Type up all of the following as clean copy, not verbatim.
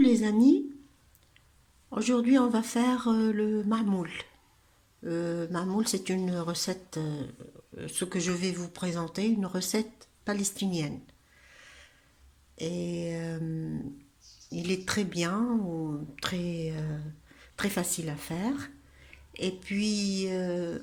les amis, aujourd'hui on va faire le marmoule. Marmoule, c'est une recette, ce que je vais vous présenter, une recette palestinienne. Et il est très bien, très facile à faire. Et puis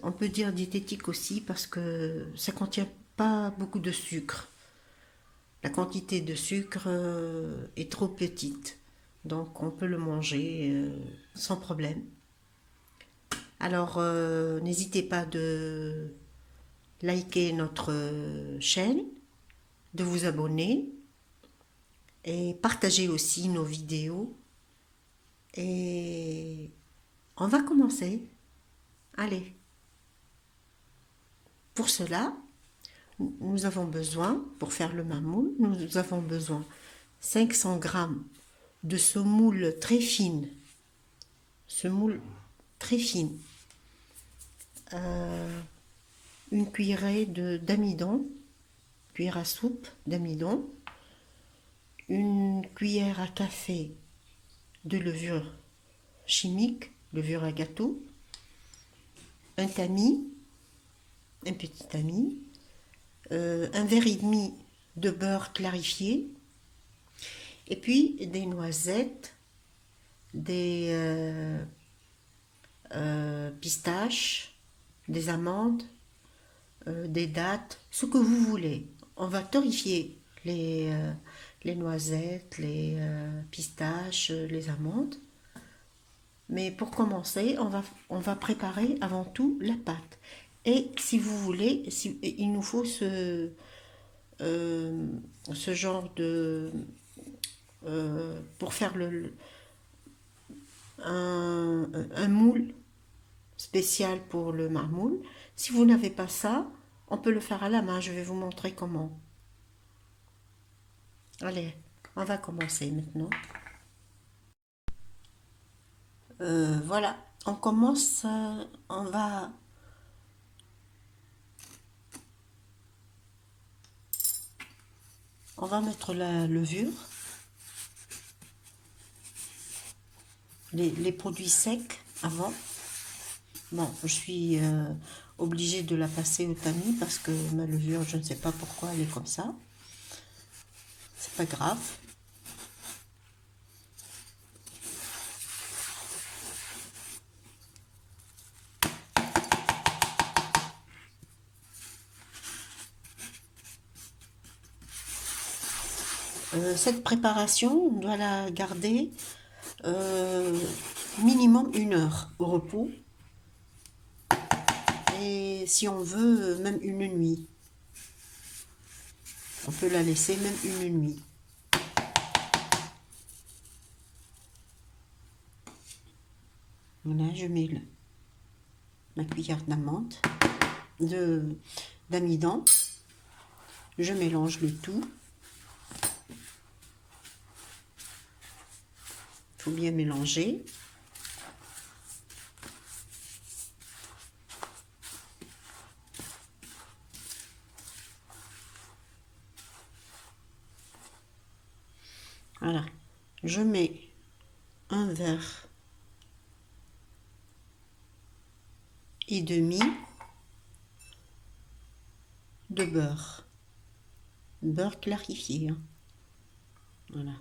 on peut dire diététique aussi parce que ça contient pas beaucoup de sucre. La quantité de sucre est trop petite, donc on peut le manger sans problème. Alors n'hésitez pas de liker notre chaîne, de vous abonner et partager aussi nos vidéos. Et on va commencer. Allez, pour cela, nous avons besoin, pour faire le mamoul, nous avons besoin 500 grammes de semoule très fine. Semoule très fine. Une cuillerée d'amidon, cuillère à soupe d'amidon, une cuillère à café de levure chimique, levure à gâteau, un tamis, un petit tamis, un verre et demi de beurre clarifié, et puis des noisettes, des pistaches, des amandes, des dattes, ce que vous voulez. On va torréfier les noisettes, les pistaches, les amandes. Mais pour commencer, on va préparer avant tout la pâte. Et si vous voulez, il nous faut ce genre de... pour faire un moule spécial pour le marmoule. Si vous n'avez pas ça, on peut le faire à la main. Je vais vous montrer comment. Allez, on va commencer maintenant. Voilà, on commence, on va mettre la levure, les produits secs avant. Bon, je suis obligée de la passer au tamis parce que ma levure, je ne sais pas pourquoi elle est comme ça. C'est pas grave. Cette préparation, on doit la garder minimum 1 heure au repos. Et si on veut, même 1 nuit. On peut la laisser même 1 nuit. Voilà, je mets ma cuillère d'amande, d'amidon. Je mélange le tout. Il faut bien mélanger. Voilà, je mets un verre et demi de beurre. Beurre clarifié. Hein. Voilà.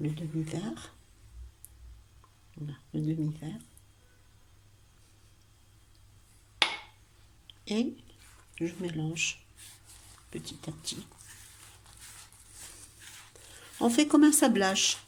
Le demi-verre. Voilà, le demi-verre. Et je mélange petit à petit. On fait comme un sablage.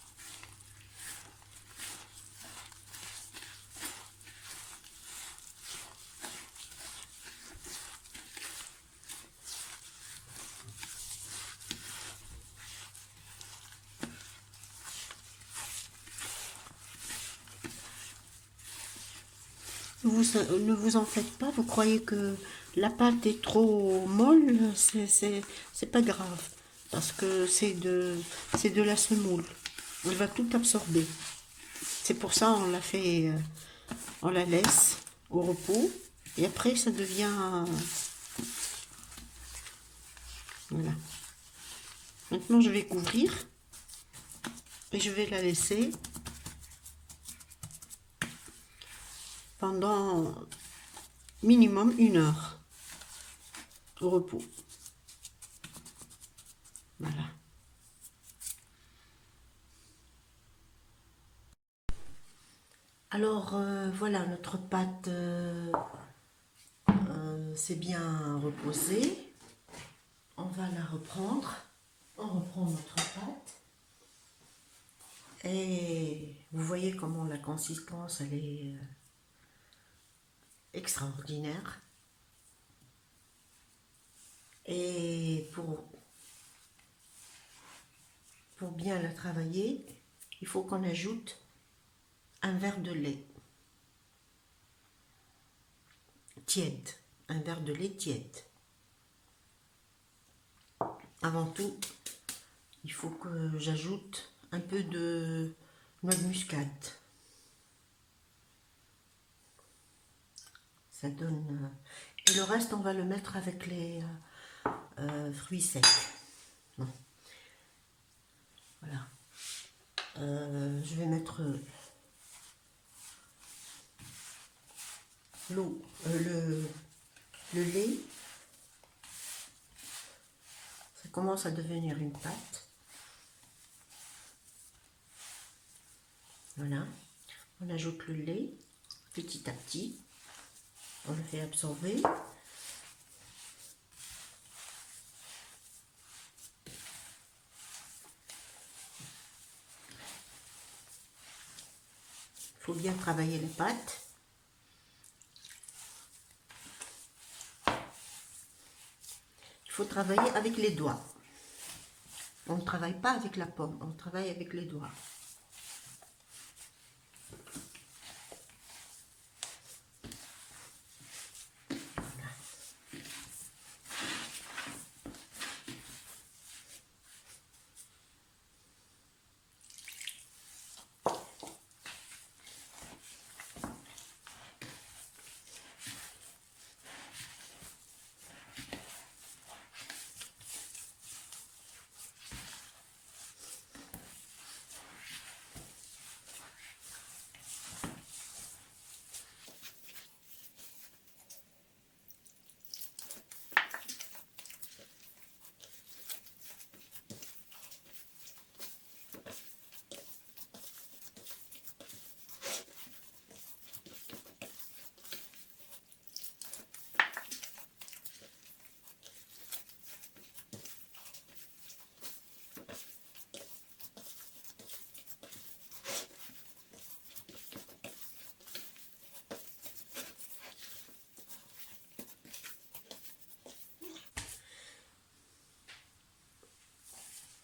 Ne vous en faites pas, vous croyez que la pâte est trop molle, c'est pas grave, parce que c'est de la semoule, elle va tout absorber. C'est pour ça on la fait, on la laisse au repos, et après ça devient, voilà. Maintenant je vais couvrir Et je vais la laisser pendant minimum 1 heure au repos. Voilà. Alors voilà, notre pâte s'est bien reposée. On va la reprendre. On reprend notre pâte. Et vous voyez comment la consistance, elle est extraordinaire. Et pour bien la travailler, il faut qu'on ajoute un verre de lait tiède. Un verre de lait tiède. Avant tout, il faut que j'ajoute un peu de noix de muscade. Ça donne... Et le reste, on va le mettre avec les fruits secs. Bon. Voilà. Je vais mettre l'eau, le lait. Ça commence à devenir une pâte. Voilà. On ajoute le lait petit à petit. On le fait absorber. Il faut bien travailler les pâtes. Il faut travailler avec les doigts. On ne travaille pas avec la pomme, on travaille avec les doigts.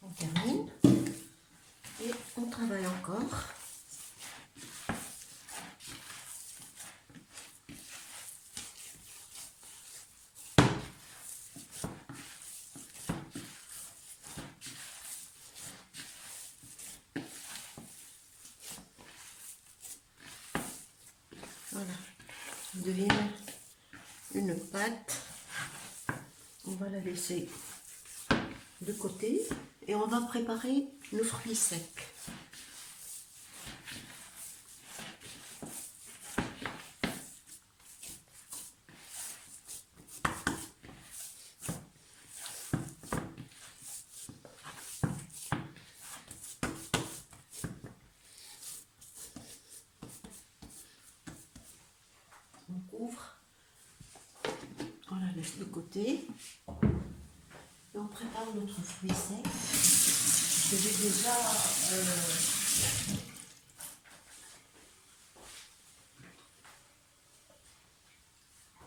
On termine et on travaille encore. Voilà, ça devient une pâte. On va la laisser de côté et on va préparer le fruit sec. On couvre, on la laisse de côté et on prépare notre fruit sec que j'ai déjà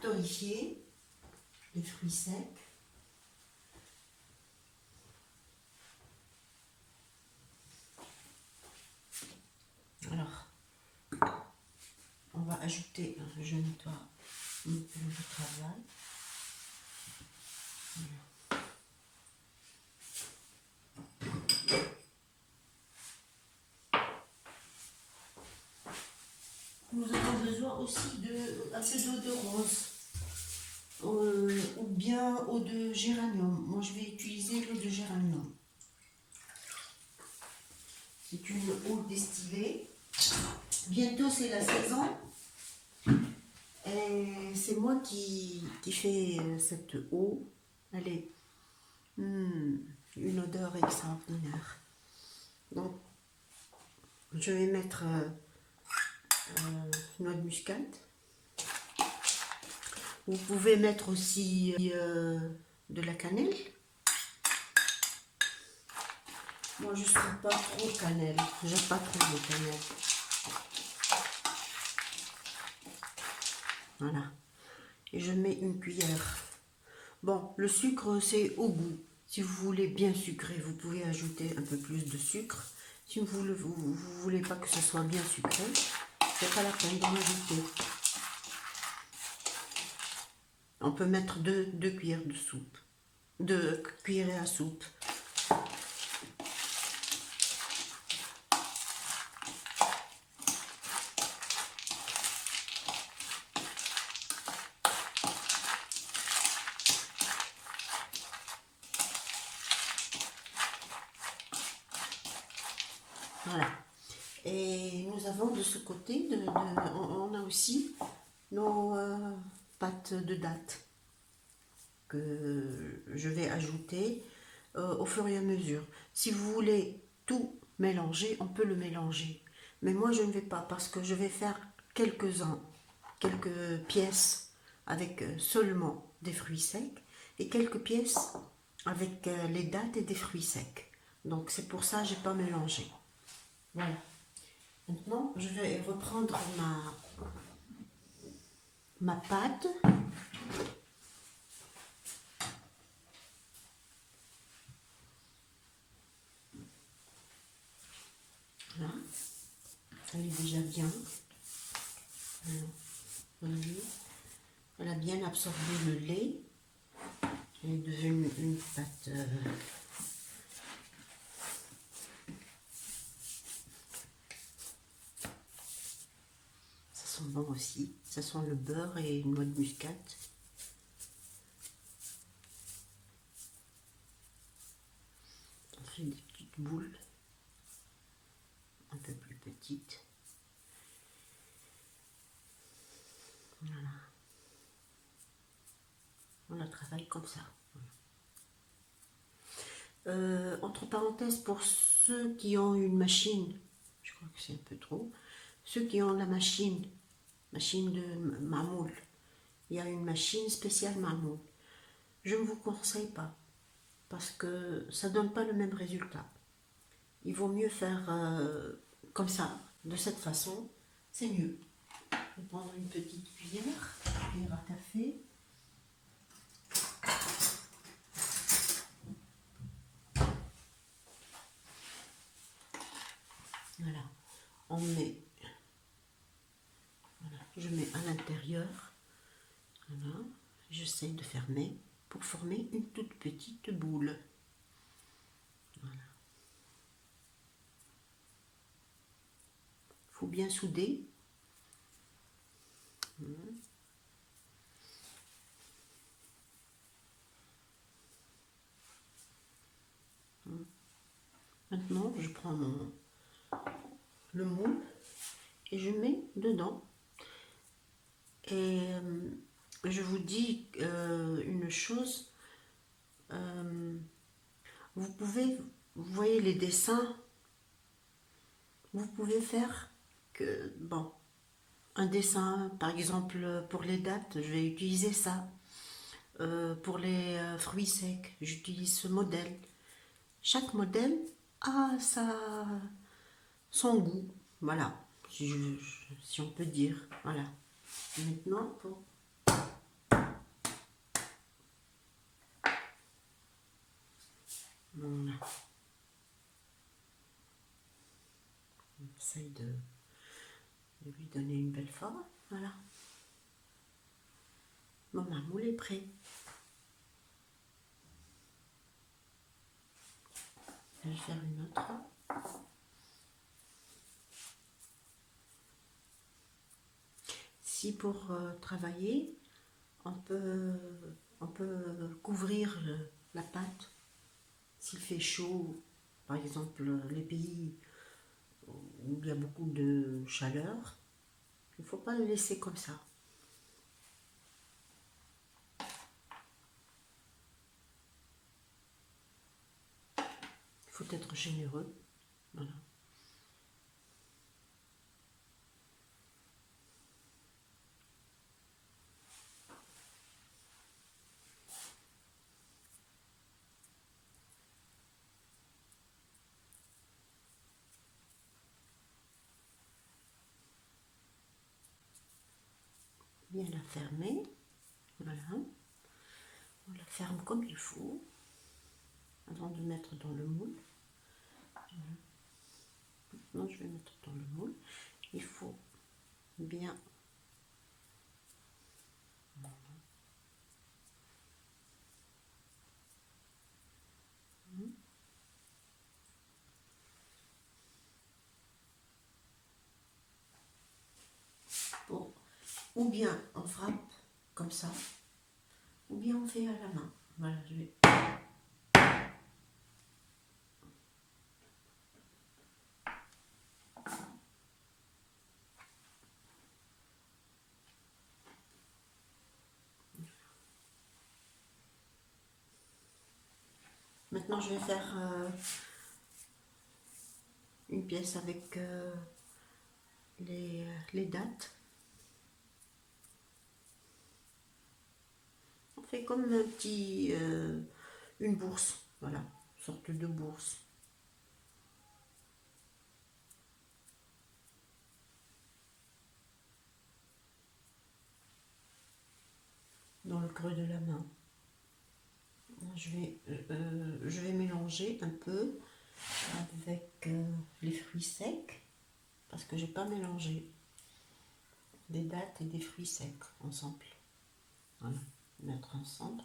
torréfié, les fruits secs. Alors, on va ajouter, je nettoie mon peu de travail. Nous avons besoin aussi un peu d'eau de rose ou bien eau de géranium. Moi, je vais utiliser l'eau de géranium. C'est une eau distillée. Bientôt c'est la saison. Et c'est moi qui fais cette eau. Elle est une odeur extraordinaire. Donc, je vais mettre noix de muscade. Vous pouvez mettre aussi de la cannelle. Moi, je ne suis pas trop cannelle. J'aime pas trop de cannelle. Voilà. Et je mets une cuillère. Bon, le sucre, c'est au goût. Si vous voulez bien sucré, vous pouvez ajouter un peu plus de sucre. Si vous ne voulez pas que ce soit bien sucré, c'est pas la peine d'en ajouter. On peut mettre deux cuillères de soupe. 2 cuillères à soupe. Voilà. Et nous avons de ce côté, on a aussi nos pâtes de dattes que je vais ajouter au fur et à mesure. Si vous voulez tout mélanger, on peut le mélanger. Mais moi, je ne vais pas parce que je vais faire quelques pièces avec seulement des fruits secs et quelques pièces avec les dattes et des fruits secs. Donc, c'est pour ça que je n'ai pas mélangé. Voilà. Maintenant, je vais reprendre ma pâte. Voilà. Elle est déjà bien. Voilà. Elle a bien absorbé le lait. Elle est devenue une pâte. Ça sent bon aussi. Ça sent le beurre et une noix de muscade. On fait des petites boules. Un peu plus petites. Voilà. On la travaille comme ça. Entre parenthèses, pour ceux qui ont une machine, je crois que c'est un peu trop, ceux qui ont la machine de mamoule, il y a une machine spéciale mamoule. Je ne vous conseille pas, parce que ça ne donne pas le même résultat. Il vaut mieux faire comme ça, de cette façon, c'est mieux. Je vais prendre une petite cuillère à café. Voilà, on met, voilà, je mets à l'intérieur, voilà, j'essaie de fermer pour former une toute petite boule. Voilà. Il faut bien souder. Maintenant, je prends le moule et je mets dedans. Et je vous dis une chose, vous voyez les dessins, vous pouvez faire que, bon, un dessin, par exemple, pour les dates, je vais utiliser ça. Pour les fruits secs, j'utilise ce modèle. Chaque modèle a son goût, voilà, si on peut dire, voilà. Maintenant, voilà. On essaye de lui donner une belle forme, voilà. Bon, ma moule est prêt. Je vais faire une autre. Si pour travailler, on peut couvrir la pâte. S'il fait chaud, par exemple les pays où il y a beaucoup de chaleur, il ne faut pas le laisser comme ça. Il faut être généreux. Voilà. Bien la fermer. Voilà. On la ferme comme il faut avant de mettre dans le moule. Maintenant, je vais mettre dans le moule. Il faut bien. Bon. Ou bien on frappe comme ça, ou bien on fait à la main. Voilà, je vais. Maintenant, je vais faire une pièce avec les dates. On fait comme un petit, une bourse, voilà, une sorte de bourse. Dans le creux de la main. Je vais mélanger un peu avec les fruits secs, parce que j'ai pas mélangé des dattes et des fruits secs ensemble. Voilà, mettre ensemble.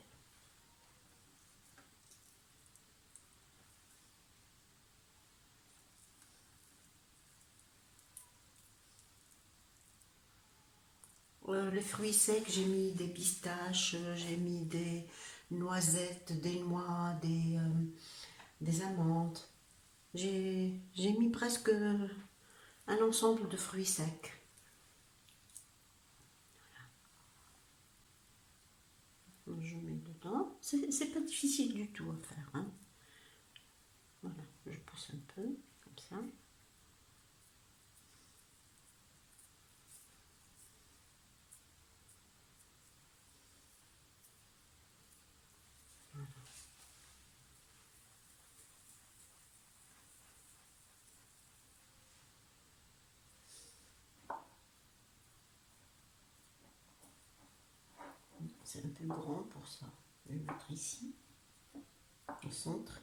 Les fruits secs, j'ai mis des pistaches, j'ai mis des noisettes, des noix, des amandes. J'ai mis presque un ensemble de fruits secs. Je mets dedans. C'est pas difficile du tout à faire. Hein. Voilà, je pousse un peu, comme ça. C'est un peu grand pour ça. Je vais le mettre ici, au centre.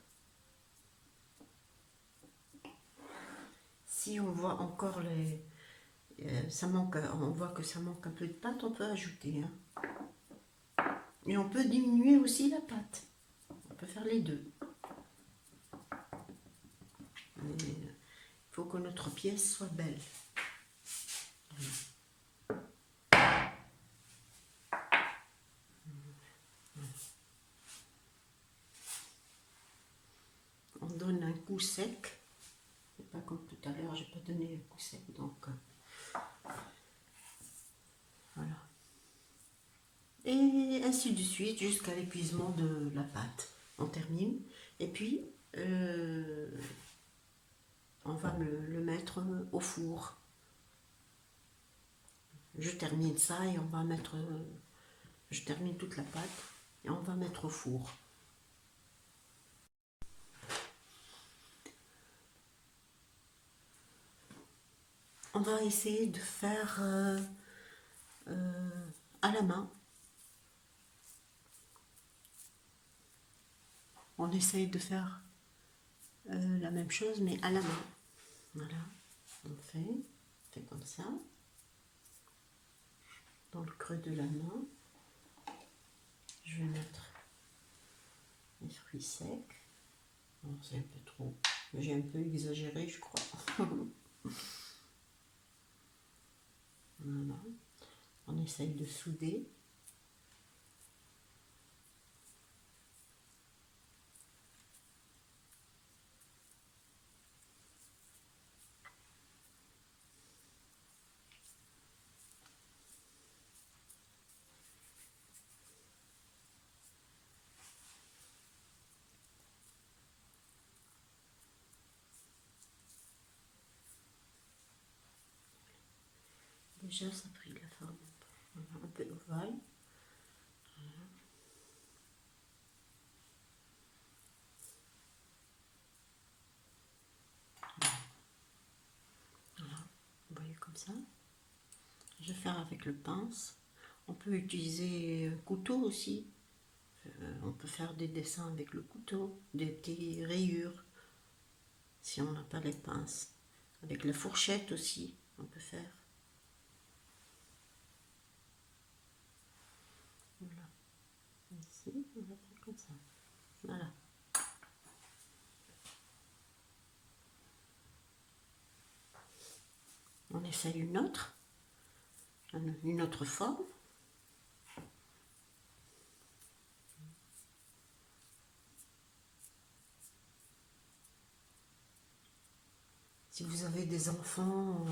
Si on voit encore ça manque, on voit que ça manque un peu de pâte, on peut ajouter. Hein. Et on peut diminuer aussi la pâte. On peut faire les deux. Il faut que notre pièce soit belle. On donne un coup sec. C'est pas comme tout à l'heure, j'ai pas donné un coup sec, donc voilà. Et ainsi de suite jusqu'à l'épuisement de la pâte. On termine. Et puis on va le mettre au four. Je termine ça et on va mettre. Je termine toute la pâte et on va mettre au four. On va essayer de faire à la main. On essaye de faire la même chose mais à la main. Voilà, on fait comme ça. Dans le creux de la main, je vais mettre les fruits secs. Bon, c'est un peu trop. J'ai un peu exagéré, je crois. Voilà. On essaye de souder. Déjà, ça a pris la forme un peu ovale. Voilà, vous voyez comme ça. Je vais faire avec le pince. On peut utiliser couteau aussi. On peut faire des dessins avec le couteau, des petites rayures, si on n'a pas les pinces. Avec la fourchette aussi, on peut faire. Voilà. Ici, on va faire comme ça. Voilà. On essaye une autre forme. Si vous avez des enfants,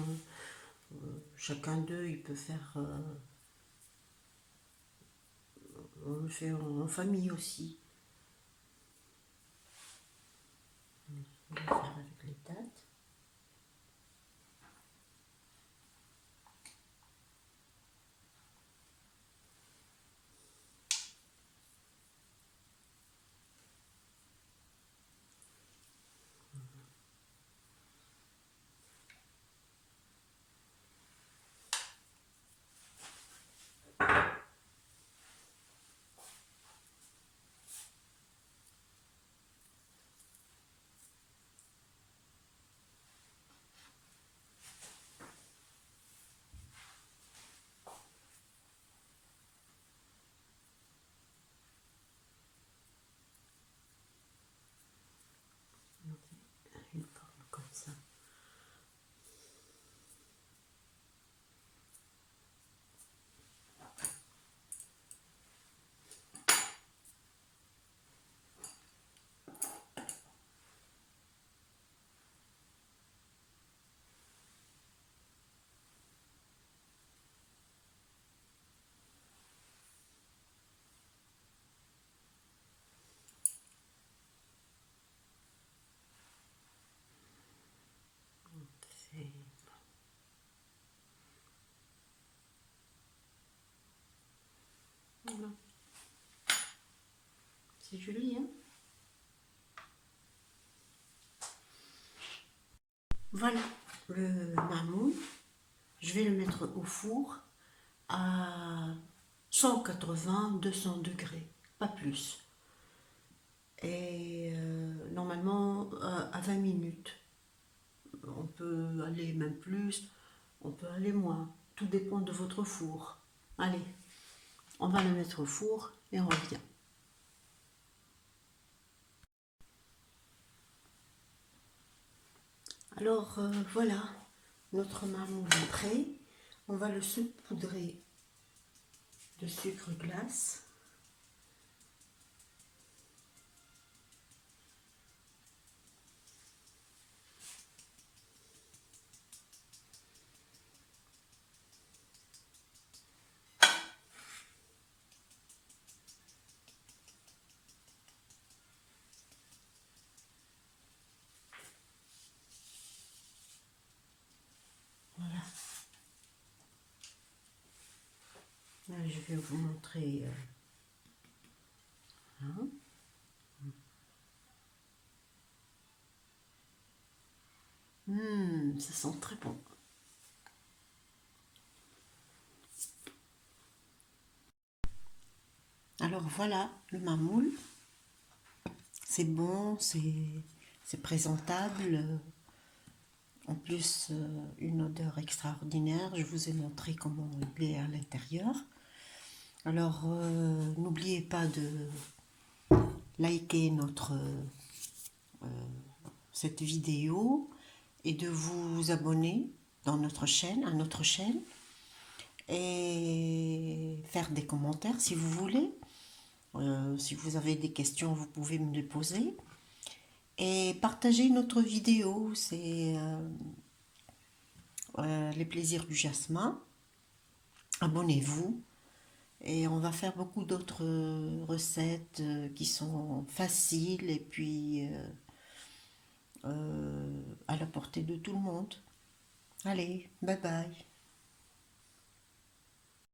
chacun d'eux, il peut faire... on le fait en famille aussi. On va faire avec les dates. On fait une forme comme ça. C'est... Voilà. C'est joli, hein? Voilà le mammouth. Je vais le mettre au four à 180-200 degrés, pas plus. Et normalement à 20 minutes. On peut aller même plus, on peut aller moins. Tout dépend de votre four. Allez, on va le mettre au four et on revient. Alors voilà, notre mammouth est prêt. On va le saupoudrer de sucre glace. Voilà. Là, je vais vous montrer. Hein. Ça sent très bon. Alors voilà le mamoule. C'est bon, c'est présentable. En plus, une odeur extraordinaire. Je vous ai montré comment il est à l'intérieur. Alors, n'oubliez pas de liker cette vidéo et de vous abonner dans notre chaîne, à notre chaîne, et faire des commentaires si vous voulez. Si vous avez des questions, vous pouvez me les poser. Et partager notre vidéo, c'est les plaisirs du jasmin. Abonnez-vous. Et on va faire beaucoup d'autres recettes qui sont faciles et puis à la portée de tout le monde. Allez, bye bye.